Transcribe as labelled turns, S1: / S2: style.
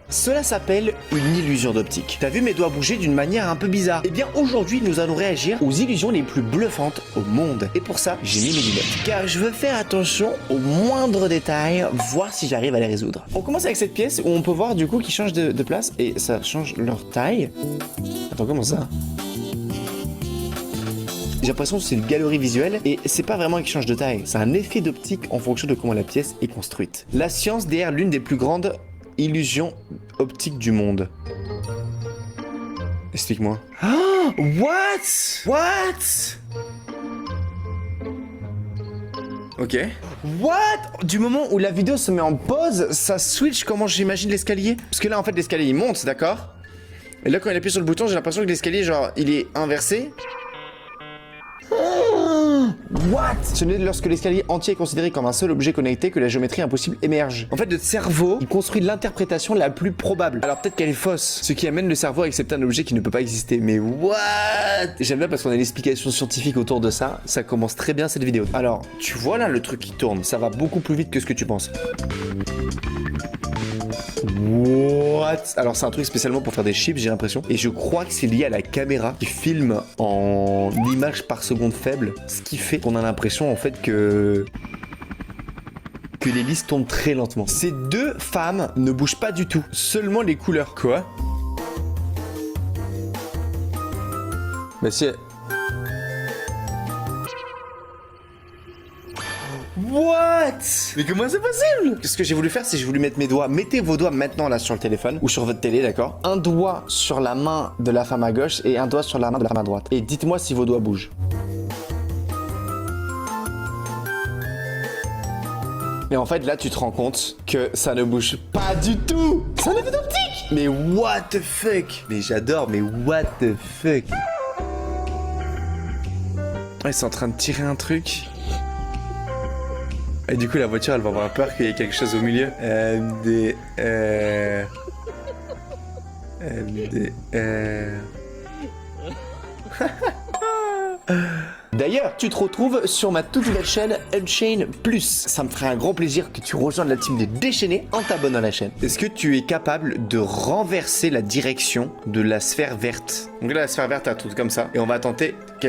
S1: Cela s'appelle une illusion d'optique. T'as vu mes doigts bouger d'une manière un peu bizarre? Eh bien aujourd'hui nous allons réagir aux illusions les plus bluffantes au monde. Et pour ça j'ai mis mes lunettes. Car je veux faire attention aux moindres détails, voir si j'arrive à les résoudre. On commence avec cette pièce où on peut voir du coup qu'ils changent de place et ça change leur taille. Attends, comment ça? J'ai l'impression que c'est une galerie visuelle et c'est pas vraiment qu'ils changent de taille. C'est un effet d'optique en fonction de comment la pièce est construite. La science derrière l'une des plus grandes illusions optiques du monde. Explique-moi. Oh, what? Ok. What? Du moment où la vidéo se met en pause, ça switch comment j'imagine l'escalier. Parce que là, en fait, l'escalier, il monte, d'accord? Et là, quand il appuie sur le bouton, j'ai l'impression que l'escalier, genre, il est inversé. What? Ce n'est lorsque l'escalier entier est considéré comme un seul objet connecté que la géométrie impossible émerge. En fait, notre cerveau, il construit l'interprétation la plus probable. Alors peut-être qu'elle est fausse, ce qui amène le cerveau à accepter un objet qui ne peut pas exister. Mais what? J'aime bien parce qu'on a l'explication scientifique autour de ça. Ça commence très bien cette vidéo. Alors, tu vois là le truc qui tourne. Ça va beaucoup plus vite que ce que tu penses. What? Alors c'est un truc spécialement pour faire des chips, j'ai l'impression. Et je crois que c'est lié à la caméra qui filme en images par seconde faible. Ce qui fait qu'on a l'impression en fait que les listes tournent très lentement. Ces deux femmes ne bougent pas du tout. Seulement les couleurs. Quoi? Mais si... What? Mais comment c'est possible? Ce que j'ai voulu faire, c'est que j'ai voulu mettre mes doigts. Mettez vos doigts maintenant là sur le téléphone ou sur votre télé, d'accord? Un doigt sur la main de la femme à gauche et un doigt sur la main de la femme à droite. Et dites-moi si vos doigts bougent. Et en fait, là, tu te rends compte que ça ne bouge pas du tout. C'est un effet d'optique. Mais what the fuck? Mais j'adore, mais what the fuck? Ouais, c'est en train de tirer un truc. Et du coup, la voiture, elle va avoir peur qu'il y ait quelque chose au milieu. D'ailleurs, tu te retrouves sur ma toute nouvelle chaîne Unchained Plus. Ça me ferait un grand plaisir que tu rejoignes la team des déchaînés en t'abonnant à la chaîne. Est-ce que tu es capable de renverser la direction de la sphère verte? Donc là, la sphère verte a un truc comme ça. Et on va tenter qu'elle